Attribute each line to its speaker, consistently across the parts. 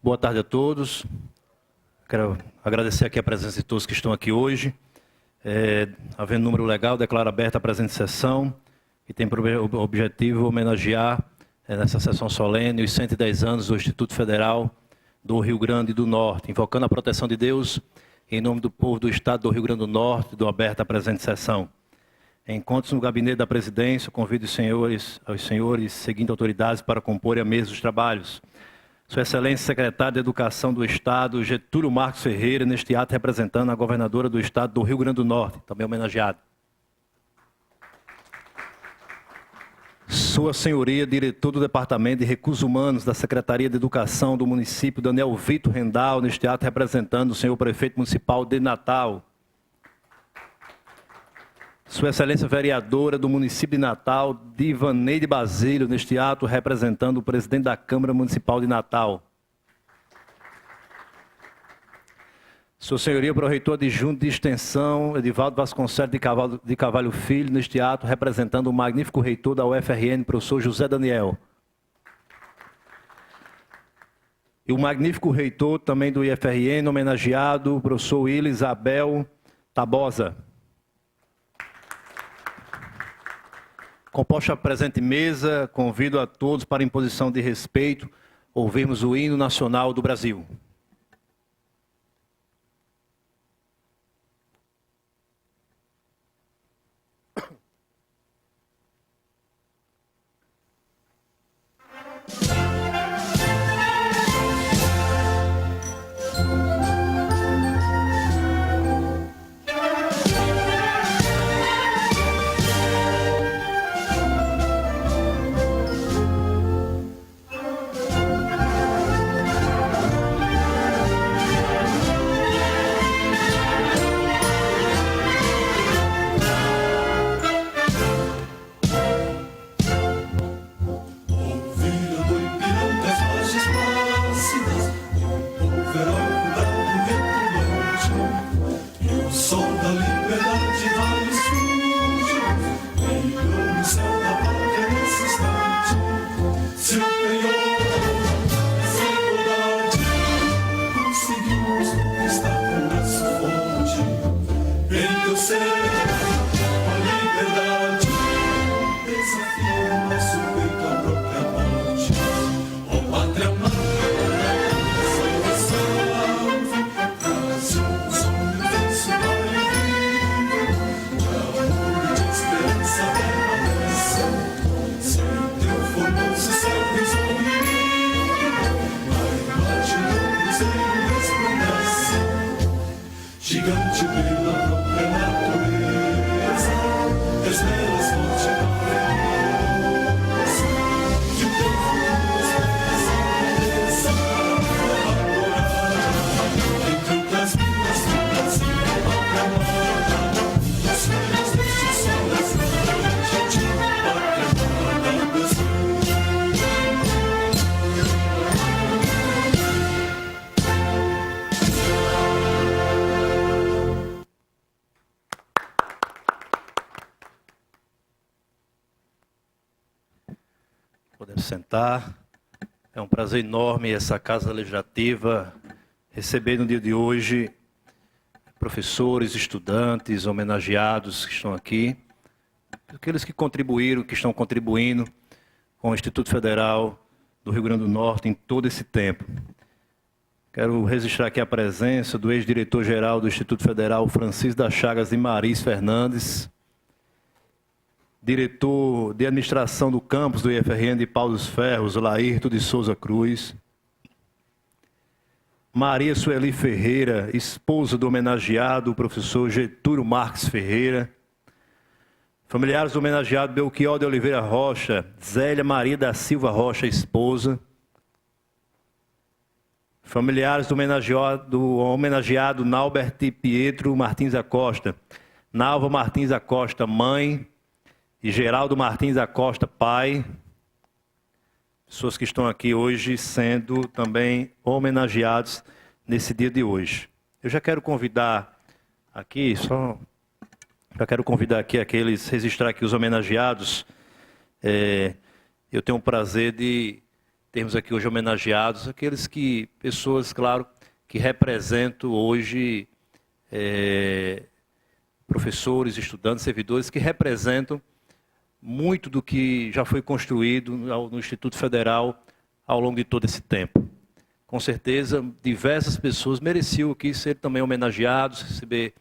Speaker 1: Boa tarde a todos. Quero agradecer aqui a presença de todos que estão aqui hoje. Havendo número legal, declaro aberta a presente sessão, que tem por objetivo homenagear, nessa sessão solene, os 110 anos do Instituto Federal do Rio Grande do Norte, invocando a proteção de Deus, em nome do povo do Estado do Rio Grande do Norte, dou aberta a presente sessão. Encontros no gabinete da presidência, convido aos senhores seguintes autoridades para compor a mesa dos trabalhos. Sua Excelência Secretário de Educação do Estado, Getúlio Marcos Ferreira, neste ato representando a governadora do Estado do Rio Grande do Norte, também homenageado. Sua Senhoria, Diretor do Departamento de Recursos Humanos da Secretaria de Educação do município, Daniel Vitor Rendal, neste ato representando o senhor Prefeito Municipal de Natal. Sua Excelência Vereadora do município de Natal, Divaneide Basílio, neste ato representando o Presidente da Câmara Municipal de Natal. Sua Senhoria, Pró-Reitor Adjunto de Extensão, Edivaldo Vasconcelos de Carvalho Filho, neste ato representando o magnífico reitor da UFRN, professor José Daniel. E o magnífico reitor também do IFRN, homenageado, o professor Willis Isabel Tabosa. Composta a presente mesa, convido a todos para, em posição de respeito, ouvirmos o hino nacional do Brasil. Podemos sentar. É um prazer enorme essa Casa Legislativa receber no dia de hoje professores, estudantes, homenageados que estão aqui, aqueles que contribuíram, que estão contribuindo com o Instituto Federal do Rio Grande do Norte em todo esse tempo. Quero registrar aqui a presença do ex-diretor-geral do Instituto Federal, Francisco das Chagas de Maris Fernandes, diretor de administração do campus do IFRN de Pau dos Ferros, Laírto de Souza Cruz, Maria Sueli Ferreira, esposa do homenageado, o professor Getúlio Marcos Ferreira, familiares do homenageado Belchior de Oliveira Rocha, Zélia Maria da Silva Rocha, esposa, familiares do homenageado Naubert Pietro Martins Acosta, Nalva Martins Acosta, mãe, e Geraldo Martins Acosta, pai, pessoas que estão aqui hoje sendo também homenageados nesse dia de hoje. Eu já quero convidar aqui, registrar aqui os homenageados. Eu tenho o prazer de termos aqui hoje homenageados, pessoas, claro, que representam hoje professores, estudantes, servidores, que representam muito do que já foi construído no Instituto Federal ao longo de todo esse tempo. Com certeza, diversas pessoas mereciam aqui ser também homenageados, receber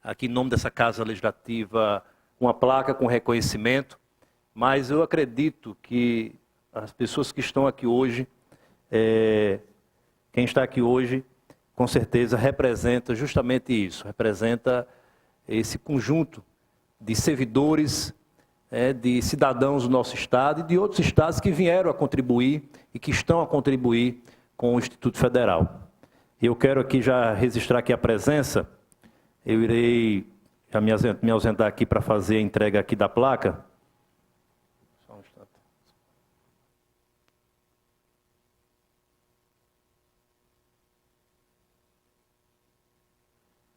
Speaker 1: aqui em nome dessa Casa Legislativa uma placa com reconhecimento, mas eu acredito que as pessoas que estão aqui hoje, quem está aqui hoje, com certeza representa justamente isso, representa esse conjunto de servidores, de cidadãos do nosso Estado e de outros estados que vieram a contribuir e que estão a contribuir com o Instituto Federal. Eu quero aqui já registrar aqui a presença, eu irei já me ausentar aqui para fazer a entrega aqui da placa. Só um instante.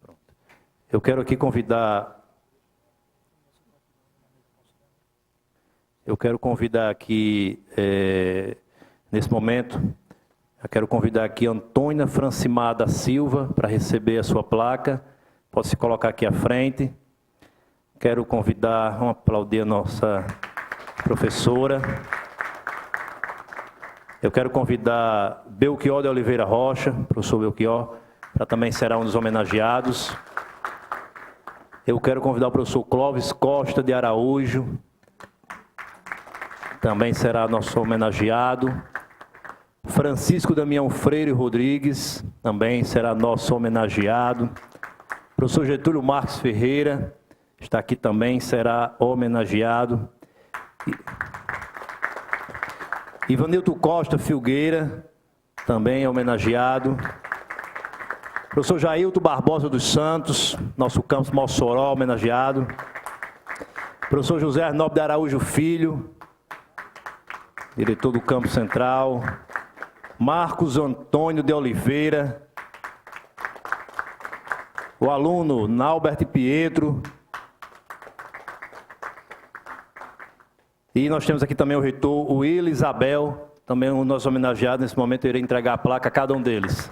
Speaker 1: Pronto. Eu quero aqui convidar... Eu quero convidar aqui, nesse momento, eu quero convidar aqui Antônia Francimar da Silva para receber a sua placa. Pode se colocar aqui à frente. Quero convidar, vamos aplaudir a nossa professora. Eu quero convidar Belchior de Oliveira Rocha, professor Belchior, para também será um dos homenageados. Eu quero convidar o professor Clóvis Costa de Araújo, também será nosso homenageado. Francisco Damião Freire Rodrigues, também será nosso homenageado. Professor Getúlio Marques Ferreira, está aqui também, será homenageado. Ivanilton Costa Filgueira, também homenageado. Professor Jailton Barbosa dos Santos, nosso campus Mossoró, homenageado. Professor José Arnaldo de Araújo Filho, diretor do Campo Central. Marcos Antônio de Oliveira. O aluno Naubert Pietro. E nós temos aqui também o reitor Will Isabel, também um dos nossos homenageados. Nesse momento eu irei entregar a placa a cada um deles.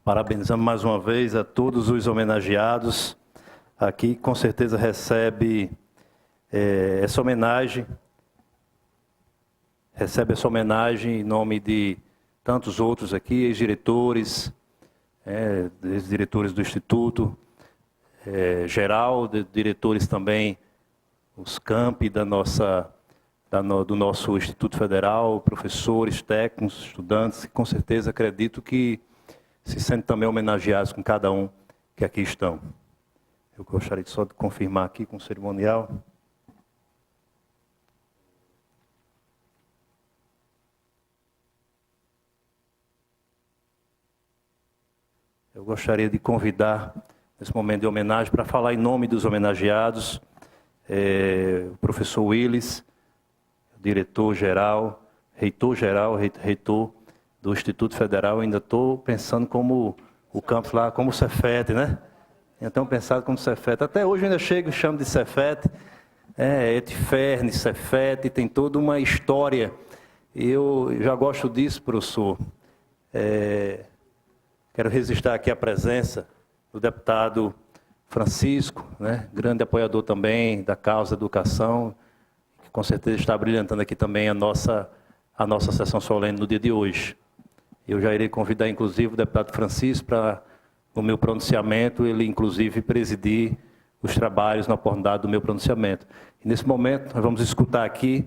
Speaker 1: Parabenizamos mais uma vez a todos os homenageados. Aqui, com certeza, recebe essa homenagem em nome de tantos outros aqui, ex-diretores, ex-diretores do Instituto Geral, diretores também, os campi do nosso Instituto Federal, professores, técnicos, estudantes, que com certeza acredito que se sentem também homenageados com cada um que aqui estão. Eu gostaria só de confirmar aqui com o cerimonial. Eu gostaria de convidar, nesse momento de homenagem, para falar em nome dos homenageados, o professor Willis, diretor-geral, reitor-geral, reitor do Instituto Federal. Eu ainda estou pensando como o campus lá, como o Cefet, né? Então, pensado como Cefet. Até hoje eu ainda chego e chamo de Cefet. Etiferne, Cefet, tem toda uma história. Eu já gosto disso, professor. Quero registrar aqui a presença do deputado Francisco, né? Grande apoiador também da causa educação, que com certeza está brilhantando aqui também a nossa sessão solene no dia de hoje. Eu já irei convidar, inclusive, o deputado Francisco para, no meu pronunciamento, ele, inclusive, presidir os trabalhos na oportunidade do meu pronunciamento. E, nesse momento, nós vamos escutar aqui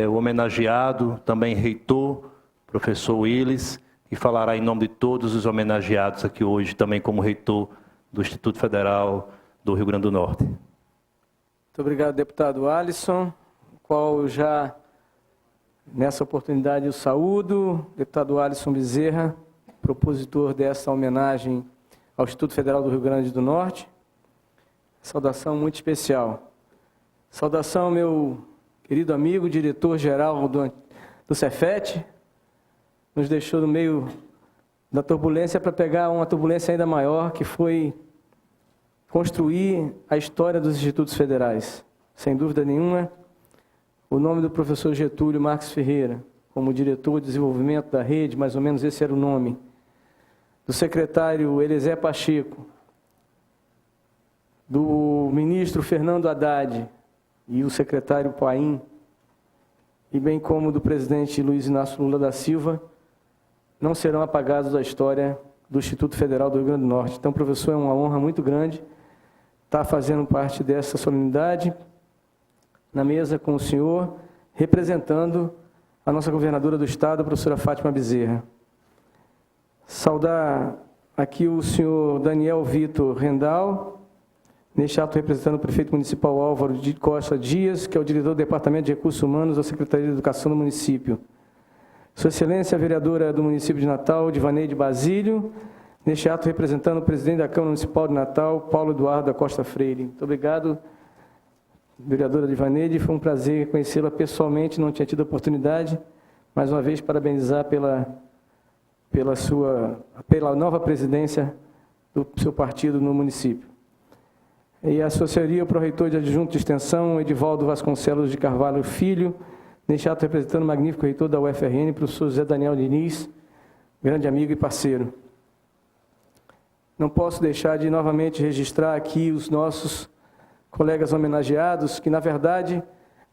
Speaker 1: o homenageado, também reitor, professor Willis, que falará em nome de todos os homenageados aqui hoje, também como reitor do Instituto Federal do Rio Grande do Norte.
Speaker 2: Muito obrigado, deputado Alisson, qual eu já, nessa oportunidade, eu saúdo. Deputado Alisson Bezerra, propositor dessa homenagem ao Instituto Federal do Rio Grande do Norte. Saudação muito especial. Saudação, meu querido amigo, diretor-geral do Cefet, nos deixou no meio da turbulência para pegar uma turbulência ainda maior, que foi construir a história dos institutos federais. Sem dúvida nenhuma, o nome do professor Getúlio Marques Ferreira, como diretor de desenvolvimento da rede, mais ou menos esse era o nome, do secretário Eliezer Pacheco, do ministro Fernando Haddad e o secretário Paim, e bem como do presidente Luiz Inácio Lula da Silva, não serão apagados da história do Instituto Federal do Rio Grande do Norte. Então, professor, é uma honra muito grande estar fazendo parte dessa solenidade, na mesa com o senhor, representando a nossa governadora do Estado, a professora Fátima Bezerra. Saudar aqui o senhor Daniel Vitor Rendal, neste ato representando o prefeito municipal Álvaro de Costa Dias, que é o diretor do Departamento de Recursos Humanos da Secretaria de Educação do município. Sua Excelência, a vereadora do município de Natal, Divaneide Basílio, neste ato representando o presidente da Câmara Municipal de Natal, Paulo Eduardo da Costa Freire. Muito obrigado, vereadora Divaneide, foi um prazer conhecê-la pessoalmente, não tinha tido a oportunidade. Mais uma vez, parabenizar pela nova presidência do seu partido no município. E a assessoria, o pró-reitor de adjunto de extensão, Edivaldo Vasconcelos de Carvalho Filho, neste ato representando o magnífico reitor da UFRN, professor José Daniel Diniz, grande amigo e parceiro. Não posso deixar de novamente registrar aqui os nossos colegas homenageados, que na verdade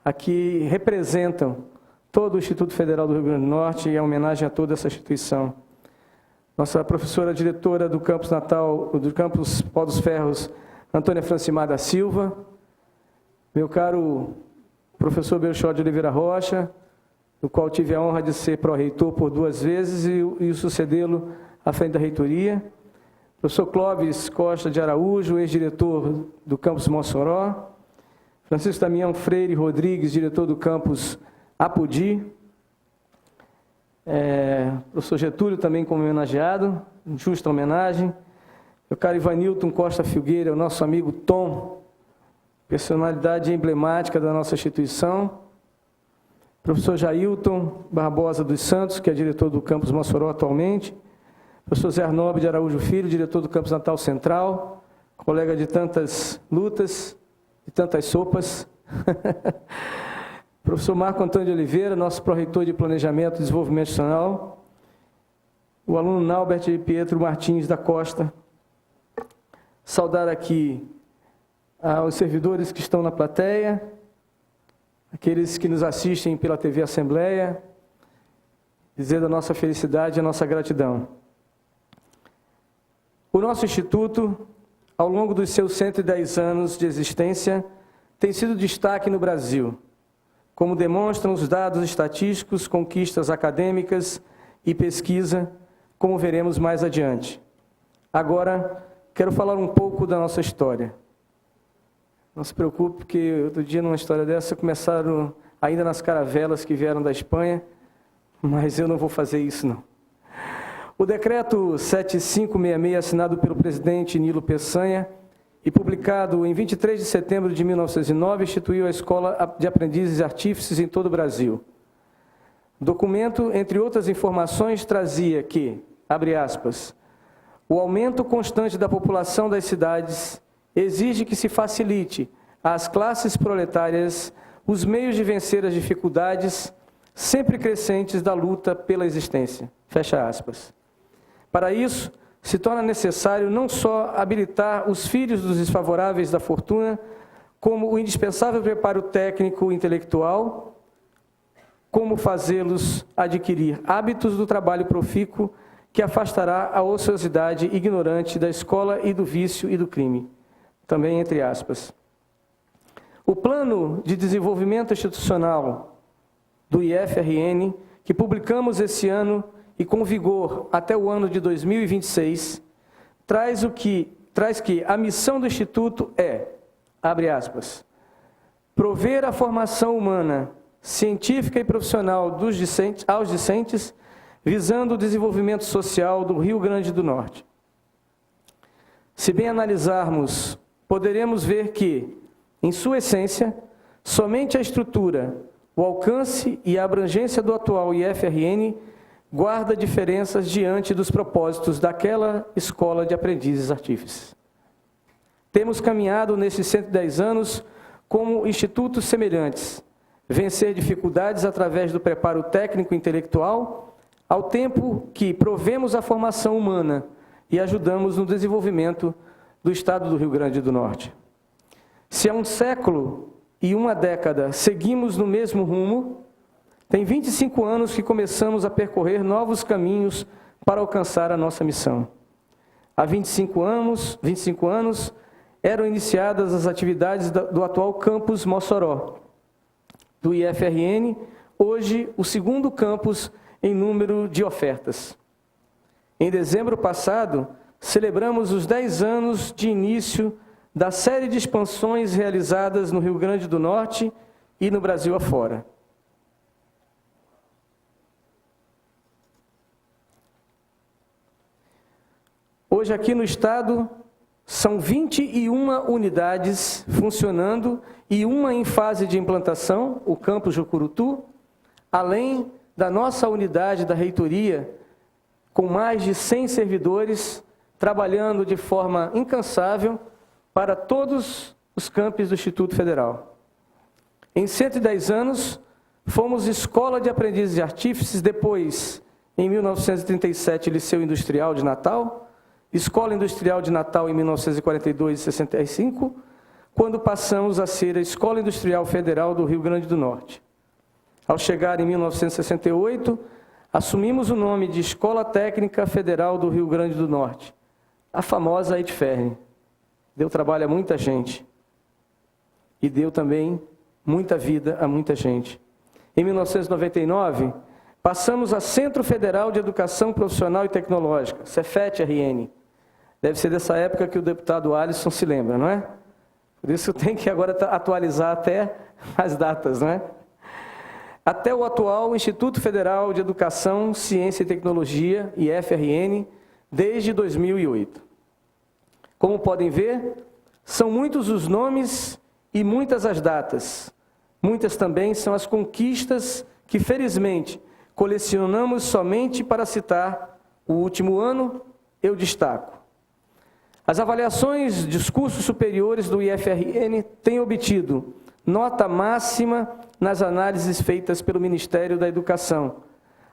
Speaker 2: aqui representam todo o Instituto Federal do Rio Grande do Norte e a homenagem a toda essa instituição. Nossa professora diretora do campus Natal, do campus Pó dos Ferros, Antônia Francimar da Silva, meu caro professor Belchor de Oliveira Rocha, do qual tive a honra de ser pró-reitor por 2 vezes e sucedê-lo à frente da reitoria. Professor Clóvis Costa de Araújo, ex-diretor do campus Mossoró. Francisco Damião Freire Rodrigues, diretor do campus Apodi. Professor Getúlio também como homenageado, justa homenagem. Meu caro Ivanilton Costa Filgueira, o nosso amigo Tom, personalidade emblemática da nossa instituição. Professor Jailton Barbosa dos Santos, que é diretor do campus Mossoró atualmente. Professor Zé Arnob de Araújo Filho, diretor do campus Natal Central, colega de tantas lutas e tantas sopas. Professor Marco Antônio de Oliveira, nosso pró-reitor de Planejamento e Desenvolvimento Institucional. o aluno Naubert Pietro Martins da Costa. Saudar aqui aos servidores que estão na plateia, aqueles que nos assistem pela TV Assembleia, dizer da nossa felicidade e a nossa gratidão. O nosso Instituto, ao longo dos seus 110 anos de existência, tem sido destaque no Brasil, como demonstram os dados estatísticos, conquistas acadêmicas e pesquisa, como veremos mais adiante. Agora, quero falar um pouco da nossa história. Não se preocupe, porque outro dia, numa história dessa, começaram ainda nas caravelas que vieram da Espanha, mas eu não vou fazer isso, não. O decreto 7566, assinado pelo presidente Nilo Peçanha e publicado em 23 de setembro de 1909, instituiu a Escola de Aprendizes e Artífices em todo o Brasil. O documento, entre outras informações, trazia que, abre aspas, o aumento constante da população das cidades exige que se facilite às classes proletárias os meios de vencer as dificuldades sempre crescentes da luta pela existência. Fecha aspas. Para isso, se torna necessário não só habilitar os filhos dos desfavoráveis da fortuna, como o indispensável preparo técnico e intelectual, como fazê-los adquirir hábitos do trabalho profícuo que afastará a ociosidade ignorante da escola e do vício e do crime. Também entre aspas. O Plano de Desenvolvimento Institucional do IFRN, que publicamos esse ano e com vigor até o ano de 2026, traz que a missão do Instituto é, abre aspas, prover a formação humana, científica e profissional aos discentes, visando o desenvolvimento social do Rio Grande do Norte. Se bem analisarmos, poderemos ver que, em sua essência, somente a estrutura, o alcance e a abrangência do atual IFRN guarda diferenças diante dos propósitos daquela escola de aprendizes artífices. Temos caminhado nesses 110 anos como institutos semelhantes, vencer dificuldades através do preparo técnico e intelectual, ao tempo que provemos a formação humana e ajudamos no desenvolvimento do Estado do Rio Grande do Norte. Se há um século e uma década seguimos no mesmo rumo, tem 25 anos que começamos a percorrer novos caminhos para alcançar a nossa missão. Há 25 anos eram iniciadas as atividades do atual campus Mossoró, do IFRN, hoje o segundo campus em número de ofertas. Em dezembro passado, celebramos os 10 anos de início da série de expansões realizadas no Rio Grande do Norte e no Brasil afora. Hoje aqui no estado são 21 unidades funcionando e uma em fase de implantação, o campus Jucurutu, além da nossa unidade da reitoria, com mais de 100 servidores, trabalhando de forma incansável para todos os campos do Instituto Federal. Em 110 anos, fomos escola de aprendizes e artífices, depois, em 1937, Liceu Industrial de Natal, Escola Industrial de Natal em 1942 e 65, quando passamos a ser a Escola Industrial Federal do Rio Grande do Norte. Ao chegar em 1968, assumimos o nome de Escola Técnica Federal do Rio Grande do Norte, a famosa EDFERN. Deu trabalho a muita gente e deu também muita vida a muita gente. Em 1999, passamos a Centro Federal de Educação Profissional e Tecnológica, Cefet-RN. Deve ser dessa época que o deputado Alisson se lembra, não é? Por isso tem que agora atualizar até as datas, não é? Até o atual Instituto Federal de Educação, Ciência e Tecnologia, IFRN, desde 2008. Como podem ver, são muitos os nomes e muitas as datas. Muitas também são as conquistas que, felizmente, colecionamos somente para citar o último ano, eu destaco. As avaliações dos cursos superiores do IFRN têm obtido nota máxima nas análises feitas pelo Ministério da Educação,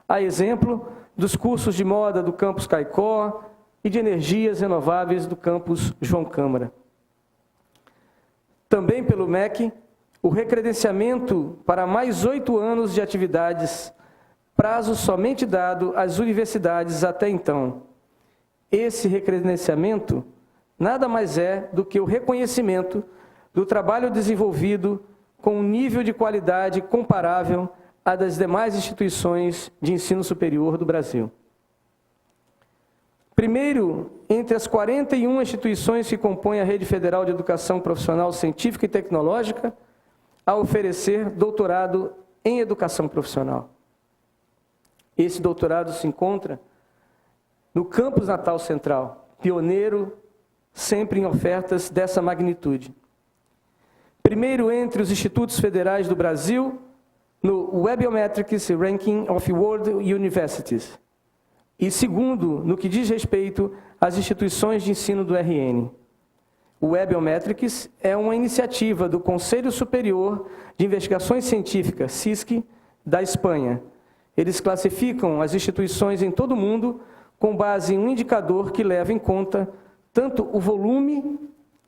Speaker 2: a exemplo dos cursos de moda do campus Caicó e de energias renováveis do campus João Câmara. Também pelo MEC, o recredenciamento para mais 8 anos de atividades, prazo somente dado às universidades até então. Esse recredenciamento nada mais é do que o reconhecimento do trabalho desenvolvido com um nível de qualidade comparável à das demais instituições de ensino superior do Brasil. Primeiro, entre as 41 instituições que compõem a Rede Federal de Educação Profissional Científica e Tecnológica, a oferecer doutorado em educação profissional. Esse doutorado se encontra no Campus Natal Central, pioneiro sempre em ofertas dessa magnitude. Primeiro entre os institutos federais do Brasil, no Webiometrics Ranking of World Universities. E segundo, no que diz respeito às instituições de ensino do RN. O Webiometrics é uma iniciativa do Conselho Superior de Investigações Científicas, CSIC, da Espanha. Eles classificam as instituições em todo o mundo com base em um indicador que leva em conta tanto o volume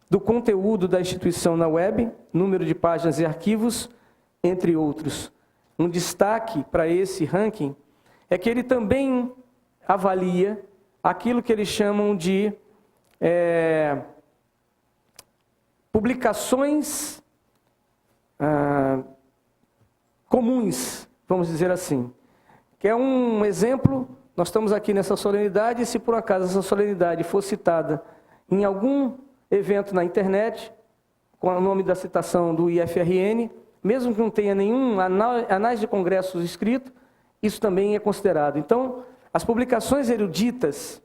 Speaker 2: do conteúdo da instituição na web, número de páginas e arquivos, entre outros. Um destaque para esse ranking é que ele também avalia aquilo que eles chamam de publicações comuns, vamos dizer assim. Que é um exemplo, nós estamos aqui nessa solenidade, e se por acaso essa solenidade for citada em algum evento na internet, com o nome da citação do IFRN, mesmo que não tenha nenhum anais de congressos escrito, isso também é considerado. Então, as publicações eruditas,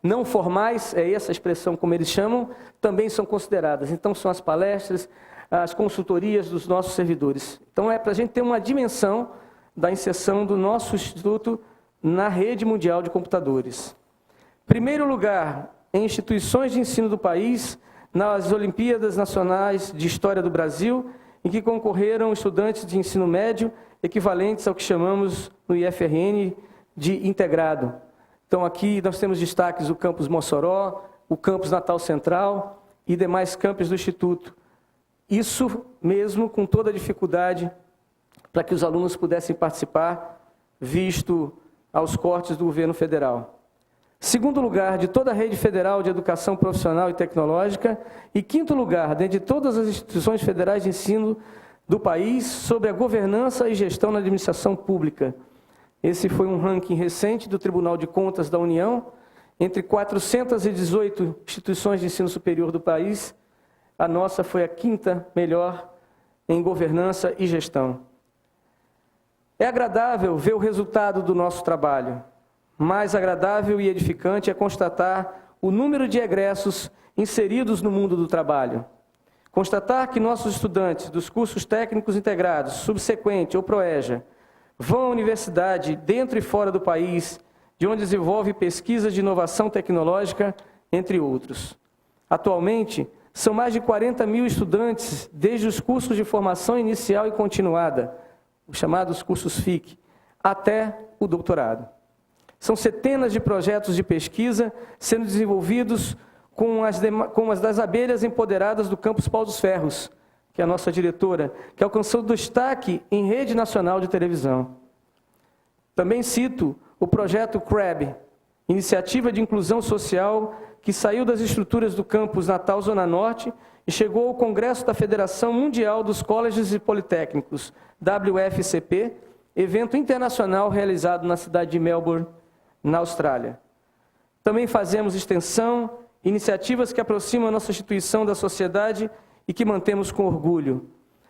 Speaker 2: não formais, é essa a expressão como eles chamam, também são consideradas. Então, são as palestras, as consultorias dos nossos servidores. Então, é para a gente ter uma dimensão da inserção do nosso instituto na rede mundial de computadores. Primeiro lugar, em instituições de ensino do país, nas Olimpíadas Nacionais de História do Brasil, em que concorreram estudantes de ensino médio, equivalentes ao que chamamos no IFRN de integrado. Então, aqui nós temos destaques do campus Mossoró, o campus Natal Central e demais campos do Instituto. Isso mesmo com toda a dificuldade para que os alunos pudessem participar, visto aos cortes do governo federal. Segundo lugar, de toda a rede federal de educação profissional e tecnológica. E quinto lugar, dentre todas as instituições federais de ensino do país, sobre a governança e gestão na administração pública. Esse foi um ranking recente do Tribunal de Contas da União. Entre 418 instituições de ensino superior do país, a nossa foi a quinta melhor em governança e gestão. É agradável ver o resultado do nosso trabalho. Mais agradável e edificante é constatar o número de egressos inseridos no mundo do trabalho. Constatar que nossos estudantes dos cursos técnicos integrados, subsequente ou ProEja, vão à universidade dentro e fora do país, de onde desenvolve pesquisas de inovação tecnológica, entre outros. Atualmente, são mais de 40 mil estudantes, desde os cursos de formação inicial e continuada, os chamados cursos FIC, até o doutorado. São centenas de projetos de pesquisa sendo desenvolvidos com as das abelhas empoderadas do campus Pau dos Ferros, que é a nossa diretora, que alcançou destaque em rede nacional de televisão. Também cito o projeto CRAB, Iniciativa de Inclusão Social, que saiu das estruturas do campus Natal Zona Norte e chegou ao Congresso da Federação Mundial dos Colleges e Politécnicos, WFCP, evento internacional realizado na cidade de Melbourne, na Austrália. Também fazemos extensão, iniciativas que aproximam a nossa instituição da sociedade e que mantemos com orgulho.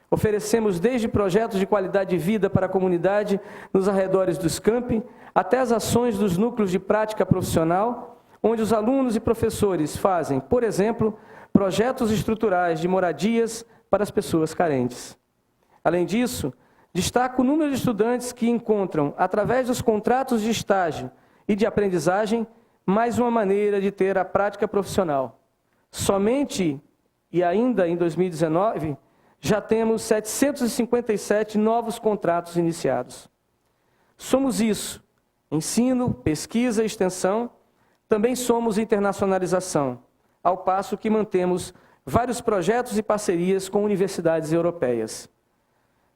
Speaker 2: Oferecemos desde projetos de qualidade de vida para a comunidade nos arredores dos campi, até as ações dos núcleos de prática profissional, onde os alunos e professores fazem, por exemplo, projetos estruturais de moradias para as pessoas carentes. Além disso, destaco o número de estudantes que encontram, através dos contratos de estágio e de aprendizagem, mais uma maneira de ter a prática profissional. Somente, e ainda em 2019, já temos 757 novos contratos iniciados. Somos isso: ensino, pesquisa e extensão. Também somos internacionalização, ao passo que mantemos vários projetos e parcerias com universidades europeias.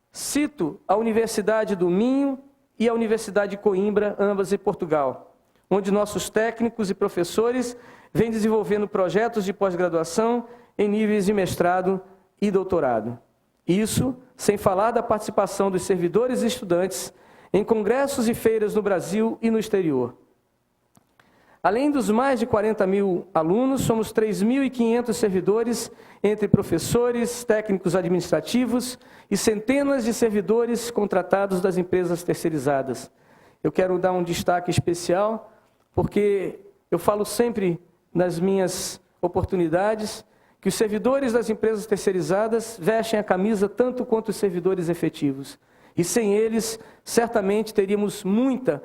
Speaker 2: Cito a Universidade do Minho e a Universidade de Coimbra, ambas em Portugal, onde nossos técnicos e professores vêm desenvolvendo projetos de pós-graduação em níveis de mestrado e doutorado. Isso sem falar da participação dos servidores e estudantes em congressos e feiras no Brasil e no exterior. Além dos mais de 40 mil alunos, somos 3.500 servidores, entre professores, técnicos administrativos e centenas de servidores contratados das empresas terceirizadas. Eu quero dar um destaque especial, porque eu falo sempre nas minhas oportunidades que os servidores das empresas terceirizadas vestem a camisa tanto quanto os servidores efetivos. E sem eles, certamente teríamos muita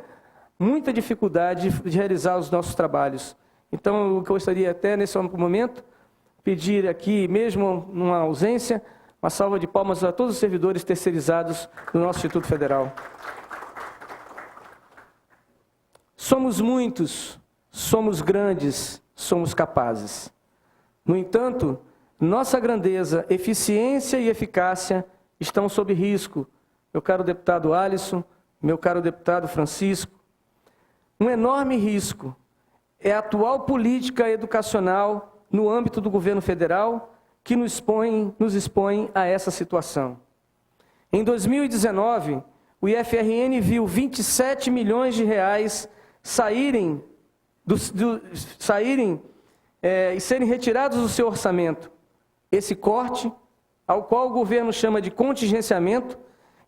Speaker 2: dificuldade de realizar os nossos trabalhos. Então, eu gostaria até, nesse momento, pedir aqui, mesmo numa ausência, uma salva de palmas a todos os servidores terceirizados do nosso Instituto Federal. Somos muitos, somos grandes, somos capazes. No entanto, nossa grandeza, eficiência e eficácia estão sob risco. Meu caro deputado Alisson, meu caro deputado Francisco, um enorme risco é a atual política educacional no âmbito do governo federal que nos expõe a essa situação. Em 2019, o IFRN viu 27 milhões de reais saírem e serem retirados do seu orçamento. Esse corte, ao qual o governo chama de contingenciamento,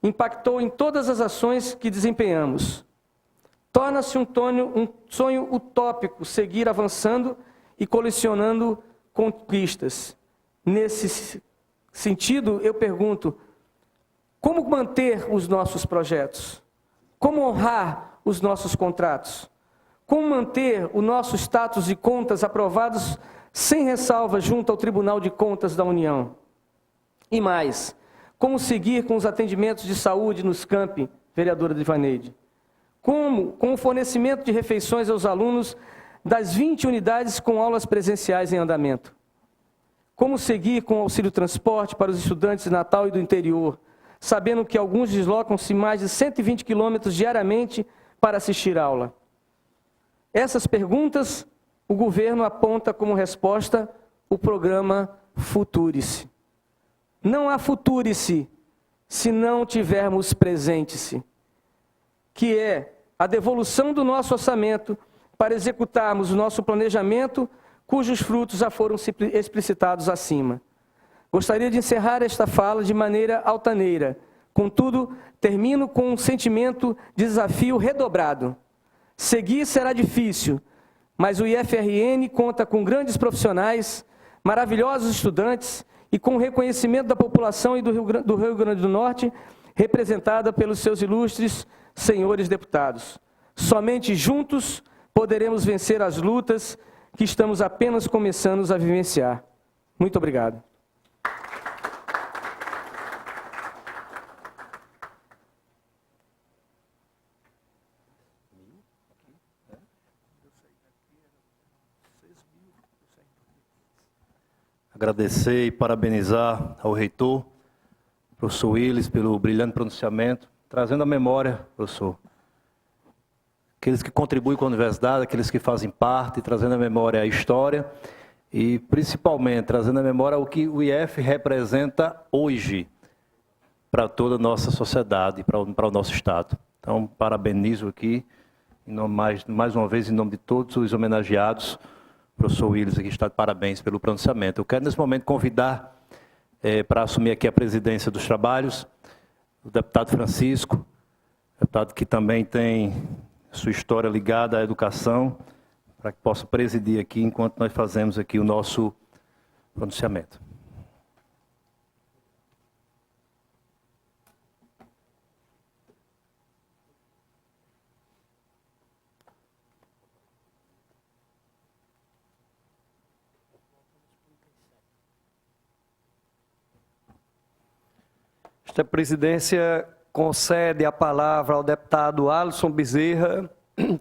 Speaker 2: impactou em todas as ações que desempenhamos. Torna-se um sonho utópico seguir avançando e colecionando conquistas. Nesse sentido, eu pergunto, como manter os nossos projetos? Como honrar os nossos contratos? Como manter o nosso status de contas aprovados sem ressalva junto ao Tribunal de Contas da União? E mais, como seguir com os atendimentos de saúde nos campi, vereadora Divaneide? Como com o fornecimento de refeições aos alunos das 20 unidades com aulas presenciais em andamento? Como seguir com o auxílio transporte para os estudantes de Natal e do interior, sabendo que alguns deslocam-se mais de 120 quilômetros diariamente para assistir a aula? Essas perguntas, o governo aponta como resposta o programa Futurice. Não há Futurice se não tivermos Presente-se, que é a devolução do nosso orçamento para executarmos o nosso planejamento, cujos frutos já foram explicitados acima. Gostaria de encerrar esta fala de maneira altaneira, contudo, termino com um sentimento de desafio redobrado. Seguir será difícil, mas o IFRN conta com grandes profissionais, maravilhosos estudantes e com o reconhecimento da população e do Rio Grande do Norte, representada pelos seus ilustres senhores deputados. Somente juntos poderemos vencer as lutas que estamos apenas começando a vivenciar. Muito obrigado.
Speaker 1: Agradecer e parabenizar ao reitor, professor Willis, pelo brilhante pronunciamento, trazendo à memória, professor, aqueles que contribuem com a universidade, aqueles que fazem parte, trazendo à memória a história e, principalmente, trazendo à memória o que o IF representa hoje para toda a nossa sociedade, para o nosso Estado. Então, parabenizo aqui, mais uma vez, em nome de todos os homenageados, o professor Willis aqui está de parabéns pelo pronunciamento. Eu quero, nesse momento, convidar para assumir aqui a presidência dos trabalhos o deputado Francisco, deputado que também tem sua história ligada à educação, para que possa presidir aqui enquanto nós fazemos aqui o nosso pronunciamento.
Speaker 3: Esta presidência concede a palavra ao deputado Alisson Bezerra,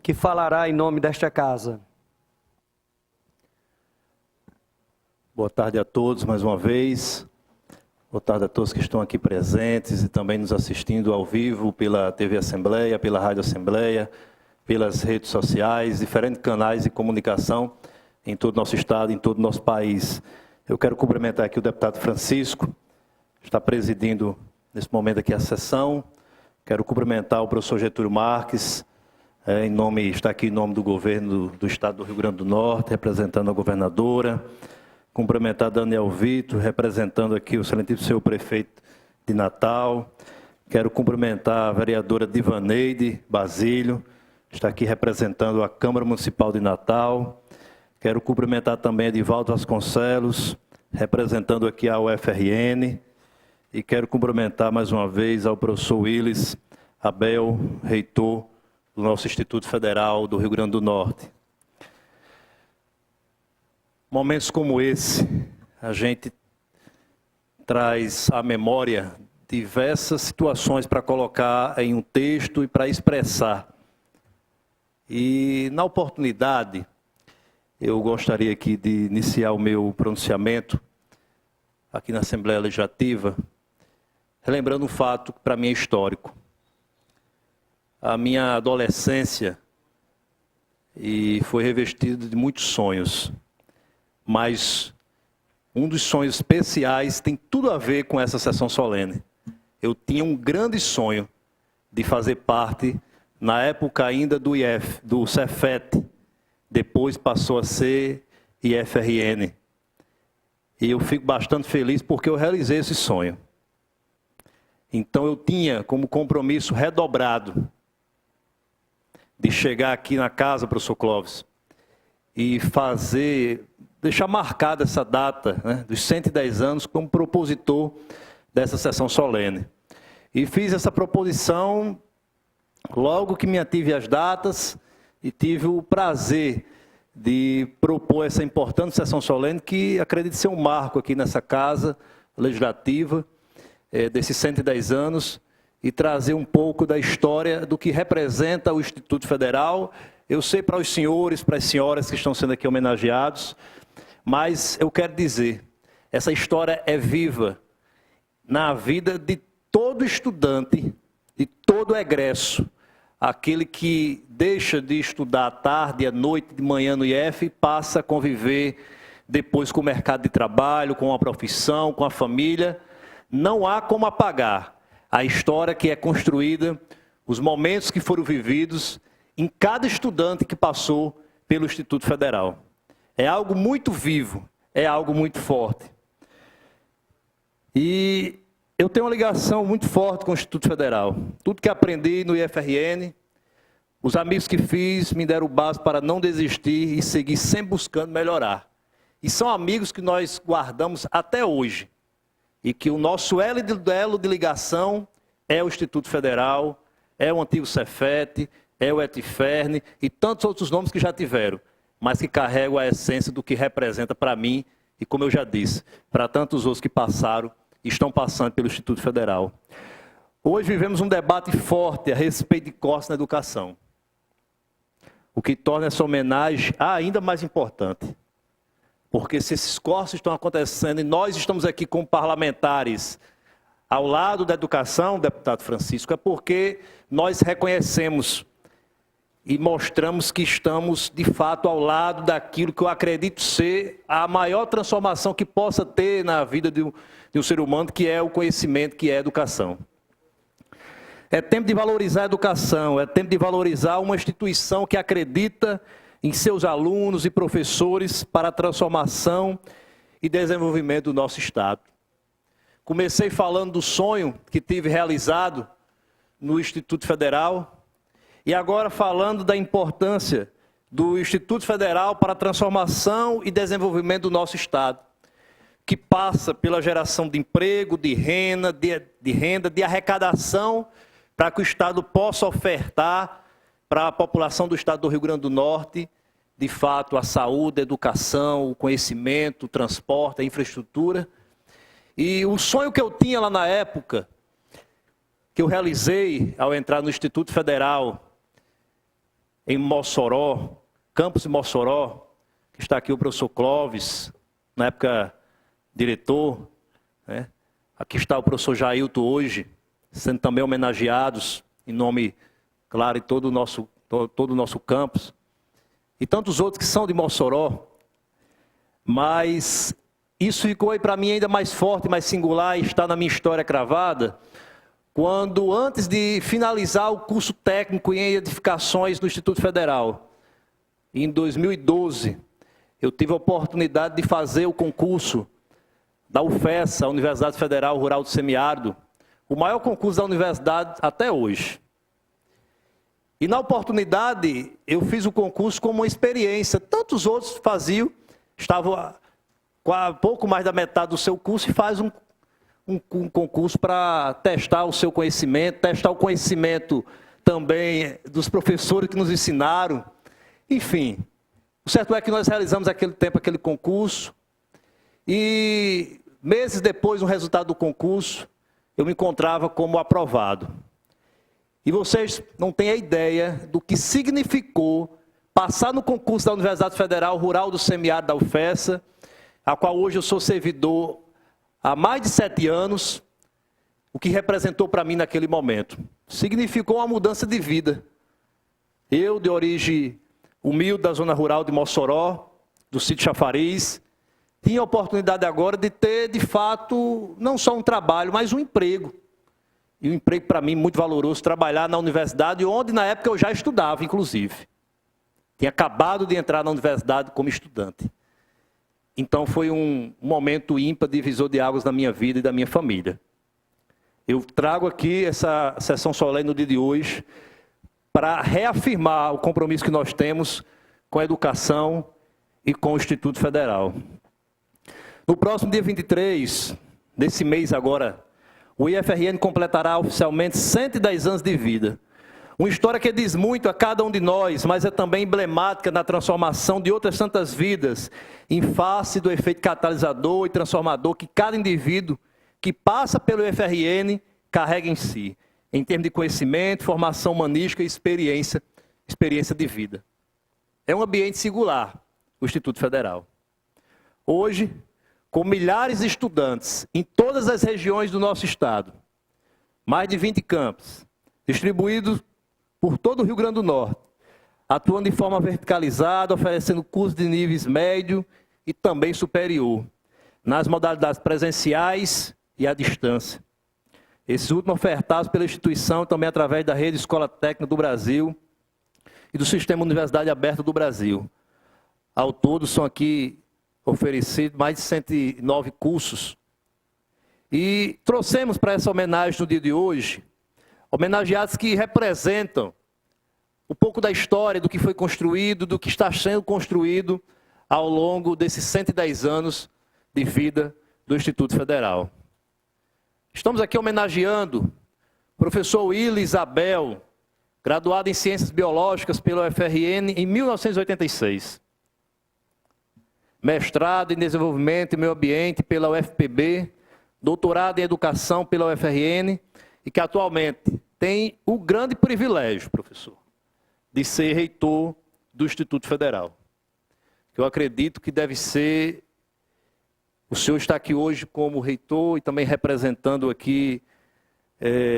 Speaker 3: que falará em nome desta casa.
Speaker 1: Boa tarde a todos mais uma vez. Boa tarde a todos que estão aqui presentes e também nos assistindo ao vivo pela TV Assembleia, pela Rádio Assembleia, pelas redes sociais, diferentes canais de comunicação em todo o nosso estado, em todo o nosso país. Eu quero cumprimentar aqui o deputado Francisco, que está presidindo nesse momento aqui a sessão. Quero cumprimentar o professor Getúlio Marques, está aqui em nome do governo do estado do Rio Grande do Norte, representando a governadora. Cumprimentar Daniel Vitor, representando aqui o excelentíssimo senhor prefeito de Natal. Quero cumprimentar a vereadora Divaneide Basílio, que está aqui representando a Câmara Municipal de Natal. Quero cumprimentar também Edivaldo Vasconcelos, representando aqui a UFRN. E quero cumprimentar mais uma vez ao professor Willis Abel, reitor do nosso Instituto Federal do Rio Grande do Norte. Momentos como esse, a gente traz à memória diversas situações para colocar em um texto e para expressar. E, na oportunidade, eu gostaria aqui de iniciar o meu pronunciamento aqui na Assembleia Legislativa, relembrando um fato que para mim é histórico. A minha adolescência foi revestida de muitos sonhos. Mas um dos sonhos especiais tem tudo a ver com essa sessão solene. Eu tinha um grande sonho de fazer parte, na época ainda do Cefet, depois passou a ser IFRN. E eu fico bastante feliz porque eu realizei esse sonho. Então eu tinha como compromisso redobrado de chegar aqui na casa, professor Clóvis, e deixar marcada essa data, né, dos 110 anos, como propositor dessa sessão solene. E fiz essa proposição logo que me ative às datas e tive o prazer de propor essa importante sessão solene, que acredito ser um marco aqui nessa casa legislativa, desses 110 anos, e trazer um pouco da história do que representa o Instituto Federal. Eu sei para os senhores, para as senhoras que estão sendo aqui homenageados, mas eu quero dizer, essa história é viva na vida de todo estudante, de todo egresso, aquele que deixa de estudar à tarde, à noite, de manhã no IF, e passa a conviver depois com o mercado de trabalho, com a profissão, com a família. Não há como apagar a história que é construída, os momentos que foram vividos em cada estudante que passou pelo Instituto Federal. É algo muito vivo, é algo muito forte. E eu tenho uma ligação muito forte com o Instituto Federal. Tudo que aprendi no IFRN, os amigos que fiz me deram base para não desistir e seguir sempre buscando melhorar. E são amigos que nós guardamos até hoje. E que o nosso elo de ligação é o Instituto Federal, é o antigo Cefet, é o ETFERN e tantos outros nomes que já tiveram, mas que carregam a essência do que representa para mim e, como eu já disse, para tantos outros que passaram e estão passando pelo Instituto Federal. Hoje vivemos um debate forte a respeito de cortes na educação, o que torna essa homenagem ainda mais importante. Porque se esses cortes estão acontecendo e nós estamos aqui como parlamentares ao lado da educação, deputado Francisco, é porque nós reconhecemos e mostramos que estamos, de fato, ao lado daquilo que eu acredito ser a maior transformação que possa ter na vida de um ser humano, que é o conhecimento, que é a educação. É tempo de valorizar a educação, é tempo de valorizar uma instituição que acredita em seus alunos e professores para a transformação e desenvolvimento do nosso Estado. Comecei falando do sonho que tive realizado no Instituto Federal, e agora falando da importância do Instituto Federal para a transformação e desenvolvimento do nosso Estado, que passa pela geração de emprego, de renda, de arrecadação, para que o Estado possa ofertar para a população do Estado do Rio Grande do Norte, de fato, a saúde, a educação, o conhecimento, o transporte, a infraestrutura. E o sonho que eu tinha lá na época que eu realizei ao entrar no Instituto Federal em Mossoró, campus de Mossoró, que está aqui o professor Clóvis, na época diretor, né? Aqui está o professor Jailton hoje, sendo também homenageados em nome, claro, de todo o nosso campus, e tantos outros que são de Mossoró, mas isso ficou aí para mim ainda mais forte, mais singular, e está na minha história cravada, quando antes de finalizar o curso técnico em edificações no Instituto Federal, em 2012, eu tive a oportunidade de fazer o concurso da UFESA, a Universidade Federal Rural do Semiárido, o maior concurso da universidade até hoje. E na oportunidade, eu fiz o concurso como uma experiência. Tantos outros faziam, estavam com pouco mais da metade do seu curso e faz um concurso para testar o seu conhecimento, testar o conhecimento também dos professores que nos ensinaram. Enfim, o certo é que nós realizamos aquele concurso e meses depois, no resultado do concurso, eu me encontrava como aprovado. E vocês não têm a ideia do que significou passar no concurso da Universidade Federal Rural do Semiárido da UFESA, a qual hoje eu sou servidor há mais de 7 anos, o que representou para mim naquele momento. Significou uma mudança de vida. Eu, de origem humilde da zona rural de Mossoró, do sítio Chafariz, tinha a oportunidade agora de ter, de fato, não só um trabalho, mas um emprego. E um emprego para mim muito valoroso, trabalhar na universidade, onde na época eu já estudava, inclusive. Tinha acabado de entrar na universidade como estudante. Então foi um momento ímpar, divisor de águas na minha vida e da minha família. Eu trago aqui essa sessão solene no dia de hoje para reafirmar o compromisso que nós temos com a educação e com o Instituto Federal. No próximo dia 23 desse mês agora, o IFRN completará oficialmente 110 anos de vida. Uma história que diz muito a cada um de nós, mas é também emblemática na transformação de outras tantas vidas, em face do efeito catalisador e transformador que cada indivíduo que passa pelo IFRN carrega em si, em termos de conhecimento, formação humanística e experiência de vida. É um ambiente singular, o Instituto Federal. Hoje, com milhares de estudantes em todas as regiões do nosso estado, mais de 20 campos, distribuídos por todo o Rio Grande do Norte, atuando de forma verticalizada, oferecendo cursos de níveis médio e também superior, nas modalidades presenciais e à distância. Esses últimos ofertados pela instituição também através da Rede Escola Técnica do Brasil e do Sistema Universidade Aberta do Brasil. Ao todo, são aqui oferecidos mais de 109 cursos. E trouxemos para essa homenagem no dia de hoje, homenageados que representam um pouco da história, do que foi construído, do que está sendo construído ao longo desses 110 anos de vida do Instituto Federal. Estamos aqui homenageando o professor Willis Isabel, graduado em Ciências Biológicas pela UFRN em 1986. Mestrado em Desenvolvimento e Meio Ambiente pela UFPB, doutorado em Educação pela UFRN, e que atualmente tem o grande privilégio, professor, de ser reitor do Instituto Federal. Eu acredito que deve ser... O senhor está aqui hoje como reitor e também representando aqui,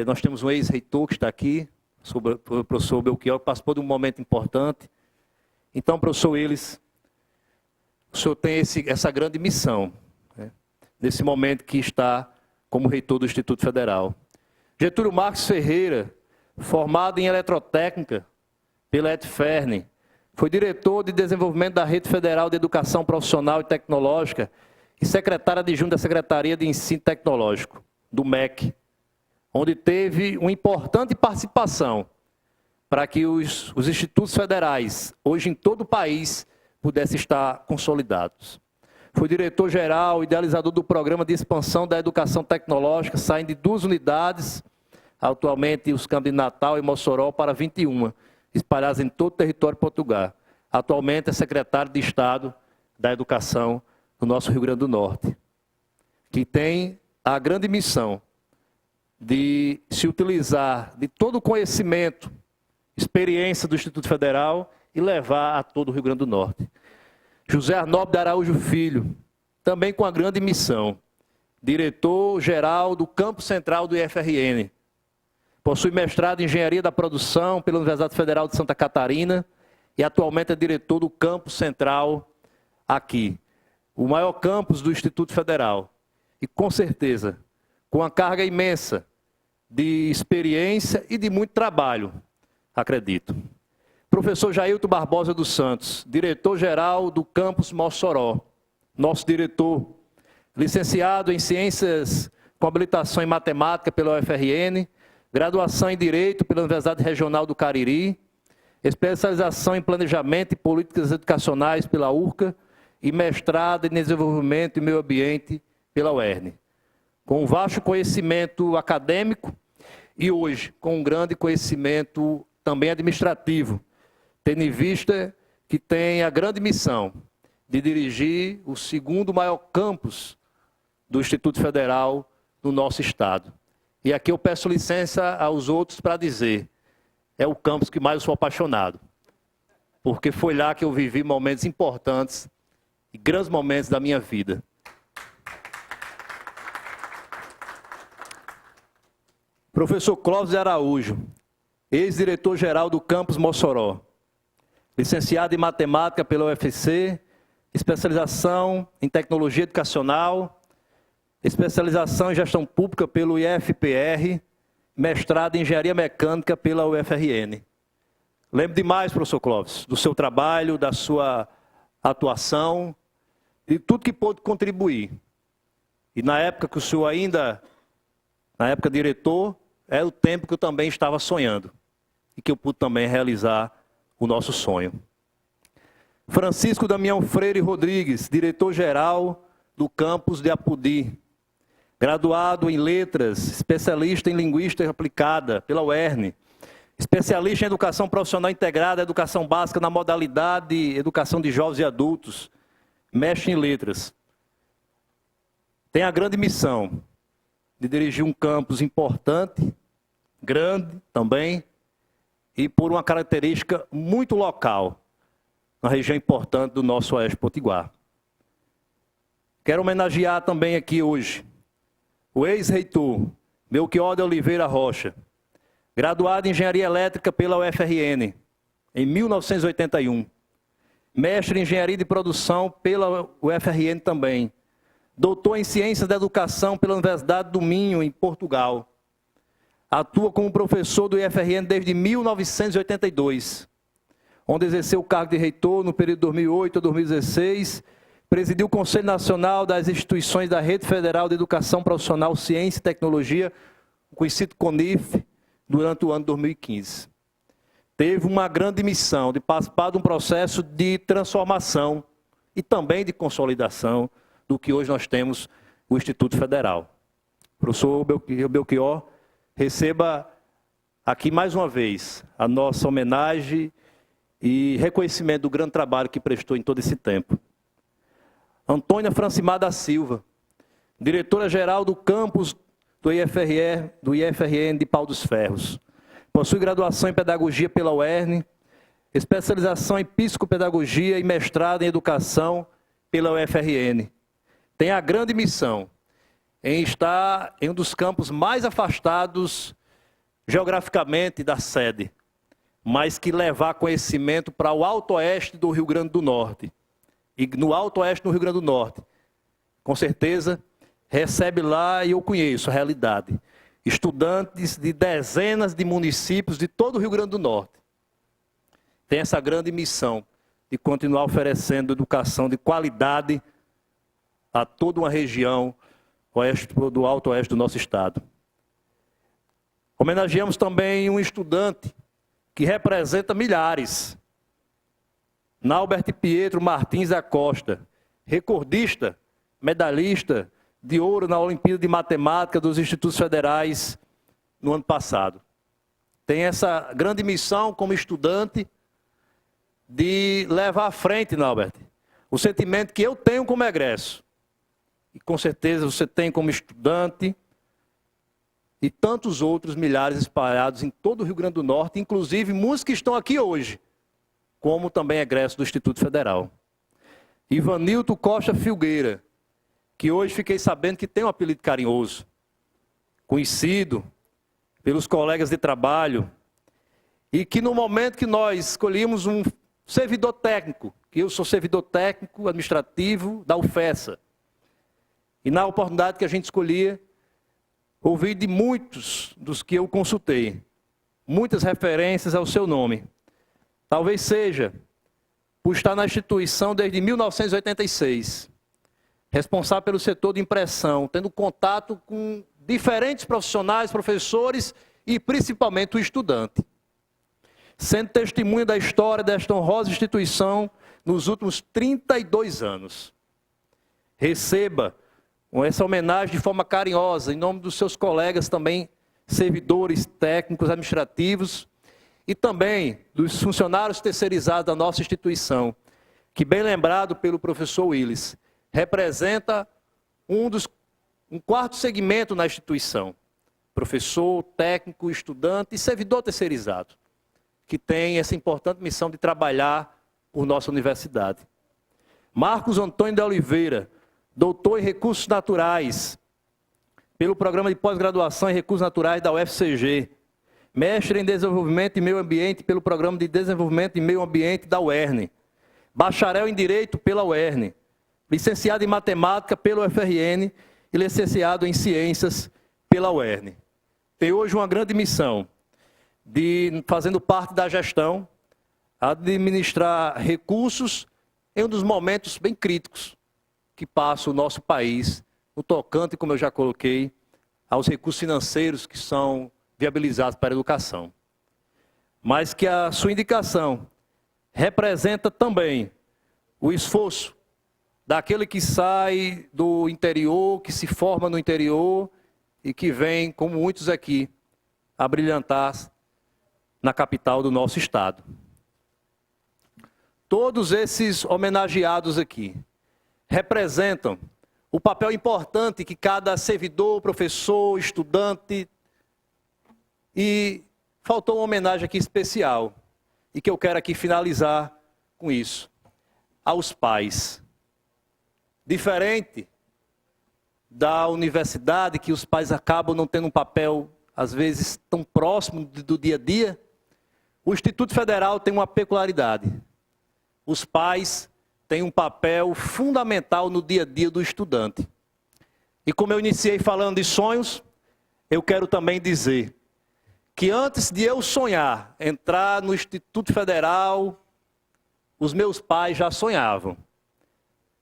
Speaker 1: nós temos um ex-reitor que está aqui, o professor Belchior, que participou de um momento importante. Então, professor Willis, o senhor tem essa grande missão, né, nesse momento que está como reitor do Instituto Federal. Getúlio Marques Ferreira, formado em Eletrotécnica pela ETFERN, foi diretor de desenvolvimento da Rede Federal de Educação Profissional e Tecnológica e secretário adjunto da Secretaria de Ensino Tecnológico, do MEC, onde teve uma importante participação para que os institutos federais, hoje em todo o país, pudessem estar consolidados. Foi diretor-geral, idealizador do Programa de Expansão da Educação Tecnológica, saindo de 2 unidades, atualmente os campos de Natal e Mossoró, para 21, espalhados em todo o território de Portugal. Atualmente é secretário de Estado da Educação do nosso Rio Grande do Norte, que tem a grande missão
Speaker 4: de se utilizar de todo o conhecimento, experiência do Instituto Federal e levar a todo o Rio Grande do Norte. José Arnaldo de Araújo Filho, também com a grande missão, diretor-geral do Campo Central do IFRN. Possui mestrado em Engenharia da Produção pela Universidade Federal de Santa Catarina e atualmente é diretor do Campo Central aqui, o maior campus do Instituto Federal. E com certeza, com uma carga imensa de experiência e de muito trabalho, acredito. Professor Jailton Barbosa dos Santos, diretor-geral do Campus Mossoró, nosso diretor, licenciado em Ciências com habilitação em Matemática pela UFRN, graduação em Direito pela Universidade Regional do Cariri, especialização em Planejamento e Políticas Educacionais pela URCA e mestrado em Desenvolvimento e Meio Ambiente pela UERN. Com um vasto conhecimento acadêmico e hoje com um grande conhecimento também administrativo, tendo em vista que tem a grande missão de dirigir o segundo maior campus do Instituto Federal no nosso estado. E aqui eu peço licença aos outros para dizer, é o campus que mais eu sou apaixonado, porque foi lá que eu vivi momentos importantes e grandes momentos da minha vida. Professor Clóvis de Araújo, ex-diretor-geral do Campus Mossoró, licenciado em Matemática pela UFC, especialização em Tecnologia Educacional, especialização em Gestão Pública pelo IFPR, mestrado em Engenharia Mecânica pela UFRN. Lembro demais, professor Clóvis, do seu trabalho, da sua atuação, de tudo que pôde contribuir. E na época que o senhor ainda, na época diretor, é o tempo que eu também estava sonhando e que eu pude também realizar o nosso sonho. Francisco Damião Freire Rodrigues, diretor-geral do campus de Apodi, graduado em Letras, especialista em Linguística Aplicada pela UERN, especialista em Educação Profissional Integrada, Educação Básica na modalidade Educação de Jovens e Adultos, mestre em Letras. Tem a grande missão de dirigir um campus importante, grande também, e por uma característica muito local, uma região importante do nosso Oeste Potiguar. Quero homenagear também aqui hoje o ex-reitor Belchior de Oliveira Rocha, graduado em Engenharia Elétrica pela UFRN, em 1981. Mestre em Engenharia de Produção pela UFRN também. Doutor em Ciências da Educação pela Universidade do Minho, em Portugal. Atua como professor do IFRN desde 1982, onde exerceu o cargo de reitor no período de 2008 a 2016, presidiu o Conselho Nacional das Instituições da Rede Federal de Educação Profissional, Ciência e Tecnologia, conhecido CONIF, durante o ano de 2015. Teve uma grande missão de participar de um processo de transformação e também de consolidação do que hoje nós temos o Instituto Federal. Professor Belchior, receba aqui mais uma vez a nossa homenagem e reconhecimento do grande trabalho que prestou em todo esse tempo. Antônia Francimar da Silva, diretora-geral do campus do IFRN de Pau dos Ferros. Possui graduação em Pedagogia pela UERN, especialização em Psicopedagogia e mestrado em Educação pela UFRN. Tem a grande missão em estar em um dos campos mais afastados geograficamente da sede, mas que levar conhecimento para o Alto Oeste do Rio Grande do Norte. E no Alto Oeste do Rio Grande do Norte, com certeza, recebe lá, e eu conheço a realidade, estudantes de dezenas de municípios de todo o Rio Grande do Norte. Tem essa grande missão de continuar oferecendo educação de qualidade a toda uma região do Alto Oeste do nosso estado. Homenageamos também um estudante que representa milhares, Naubert Pietro Martins Acosta, recordista, medalhista de ouro na Olimpíada de Matemática dos Institutos Federais no ano passado. Tem essa grande missão como estudante de levar à frente, Naubert, o sentimento que eu tenho como egresso. E com certeza você tem como estudante e tantos outros milhares espalhados em todo o Rio Grande do Norte, inclusive muitos que estão aqui hoje, como também egresso do Instituto Federal. Ivanilton Costa Filgueira, que hoje fiquei sabendo que tem um apelido carinhoso, conhecido pelos colegas de trabalho, e que no momento que nós escolhíamos um servidor técnico, que eu sou servidor técnico administrativo da UFESA, e na oportunidade que a gente escolhia, ouvi de muitos dos que eu consultei, muitas referências ao seu nome. Talvez seja por estar na instituição desde 1986, responsável pelo setor de impressão, tendo contato com diferentes profissionais, professores e principalmente o estudante. Sendo testemunha da história desta honrosa instituição nos últimos 32 anos. Receba essa homenagem de forma carinhosa, em nome dos seus colegas também, servidores técnicos, administrativos, e também dos funcionários terceirizados da nossa instituição, que, bem lembrado pelo professor Willis, representa um quarto segmento na instituição. Professor, técnico, estudante e servidor terceirizado, que tem essa importante missão de trabalhar por nossa universidade. Marcos Antônio de Oliveira, doutor em Recursos Naturais, pelo Programa de Pós-Graduação em Recursos Naturais da UFCG, mestre em Desenvolvimento e Meio Ambiente pelo Programa de Desenvolvimento e Meio Ambiente da UERN, bacharel em Direito pela UERN, licenciado em Matemática pelo UFRN e licenciado em Ciências pela UERN. Tem hoje uma grande missão de, fazendo parte da gestão, administrar recursos em um dos momentos bem críticos que passa o nosso país, no tocante, como eu já coloquei, aos recursos financeiros que são viabilizados para a educação. Mas que a sua indicação representa também o esforço daquele que sai do interior, que se forma no interior e que vem, como muitos aqui, a brilhantar na capital do nosso estado. Todos esses homenageados aqui representam o papel importante que cada servidor, professor, estudante, e faltou uma homenagem aqui especial, e que eu quero aqui finalizar com isso, aos pais. Diferente da universidade, que os pais acabam não tendo um papel, às vezes, tão próximo do dia a dia, o Instituto Federal tem uma peculiaridade. Os pais têm um papel fundamental no dia a dia do estudante. E como eu iniciei falando de sonhos, eu quero também dizer que antes de eu sonhar entrar no Instituto Federal, os meus pais já sonhavam.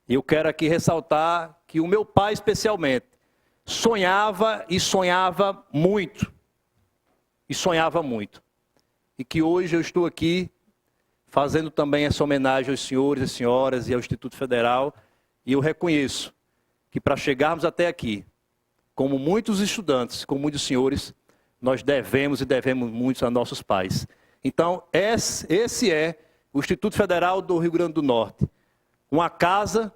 Speaker 4: E eu quero aqui ressaltar que o meu pai, especialmente, sonhava e sonhava muito. E sonhava muito. E que hoje eu estou aqui fazendo também essa homenagem aos senhores e senhoras e ao Instituto Federal. E eu reconheço que para chegarmos até aqui, como muitos estudantes, como muitos senhores, nós devemos muito a nossos pais. Então, esse é o Instituto Federal do Rio Grande do Norte. Uma casa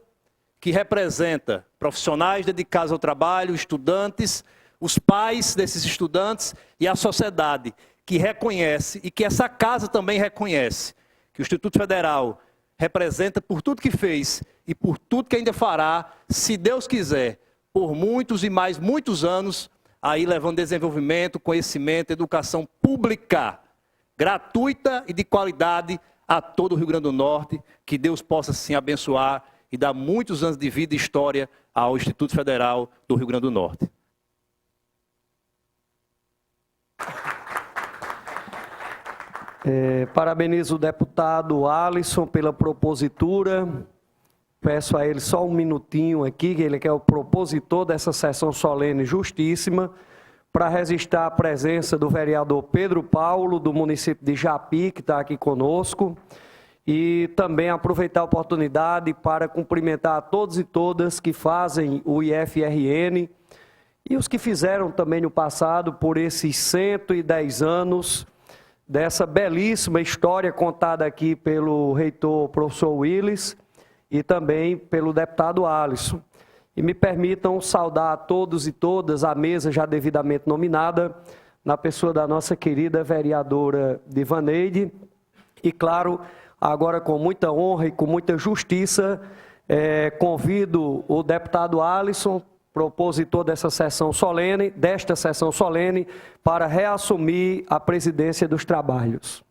Speaker 4: que representa profissionais dedicados ao trabalho, estudantes, os pais desses estudantes e a sociedade que reconhece e que essa casa também reconhece que o Instituto Federal representa por tudo que fez e por tudo que ainda fará, se Deus quiser, por muitos e mais muitos anos, aí levando desenvolvimento, conhecimento, educação pública, gratuita e de qualidade a todo o Rio Grande do Norte. Que Deus possa sim abençoar e dar muitos anos de vida e história ao Instituto Federal do Rio Grande do Norte.
Speaker 3: Parabenizo o deputado Alisson pela propositura. Peço a ele só um minutinho aqui, que ele é o propositor dessa sessão solene justíssima, para registrar a presença do vereador Pedro Paulo, do município de Japi, que está aqui conosco, e também aproveitar a oportunidade para cumprimentar a todos e todas que fazem o IFRN e os que fizeram também no passado por esses 110 anos dessa belíssima história contada aqui pelo reitor professor Willis e também pelo deputado Alisson. E me permitam saudar a todos e todas, a mesa já devidamente nominada, na pessoa da nossa querida vereadora Divaneide. E, claro, agora com muita honra e com muita justiça, convido o deputado Alisson, propositor desta sessão solene, para reassumir a presidência dos trabalhos.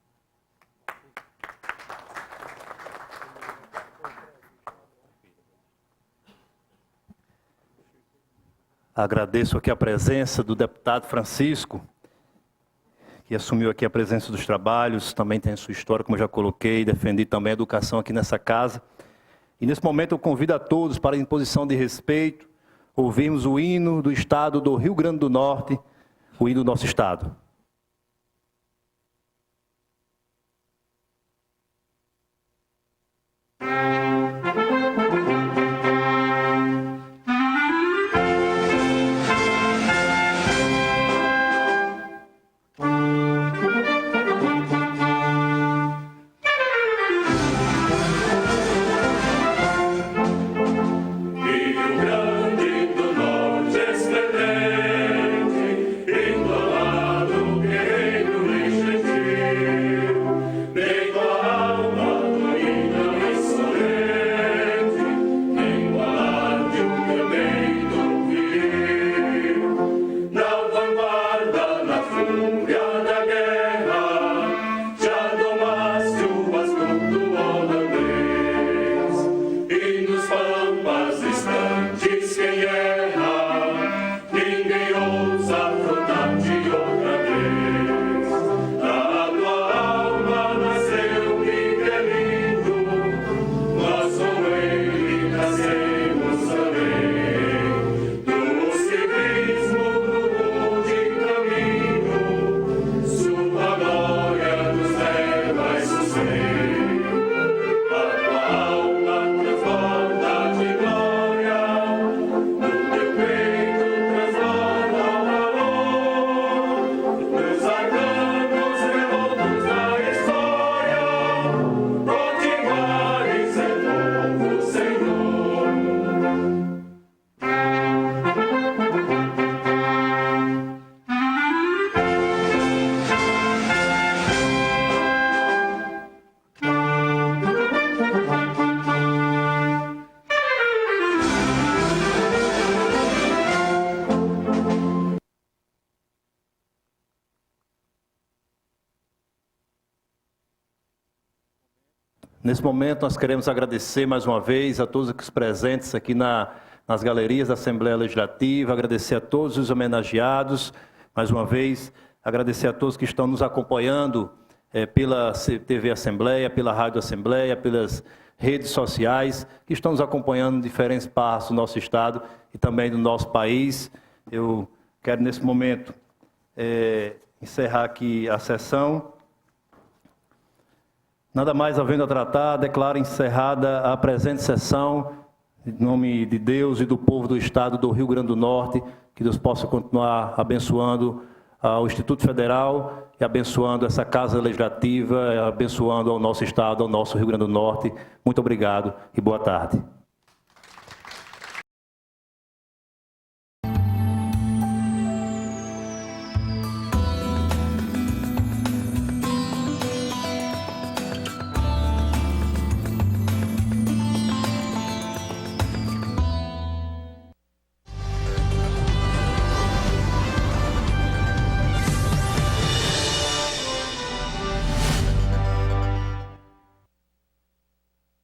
Speaker 1: Agradeço aqui a presença do deputado Francisco, que assumiu aqui a presença dos trabalhos, também tem sua história, como eu já coloquei, defendi também a educação aqui nessa casa. E nesse momento eu convido a todos para, em posição de respeito, ouvirmos o hino do Estado do Rio Grande do Norte, o hino do nosso Estado. Nesse momento, nós queremos agradecer mais uma vez a todos os presentes aqui nas galerias da Assembleia Legislativa, agradecer a todos os homenageados, mais uma vez, agradecer a todos que estão nos acompanhando pela TV Assembleia, pela Rádio Assembleia, pelas redes sociais, que estão nos acompanhando em diferentes partes do nosso Estado e também do nosso país. Eu quero, nesse momento, encerrar aqui a sessão. Nada mais havendo a tratar, declaro encerrada a presente sessão, em nome de Deus e do povo do Estado do Rio Grande do Norte, que Deus possa continuar abençoando ao Instituto Federal e abençoando essa Casa Legislativa, abençoando ao nosso Estado, ao nosso Rio Grande do Norte. Muito obrigado e boa tarde.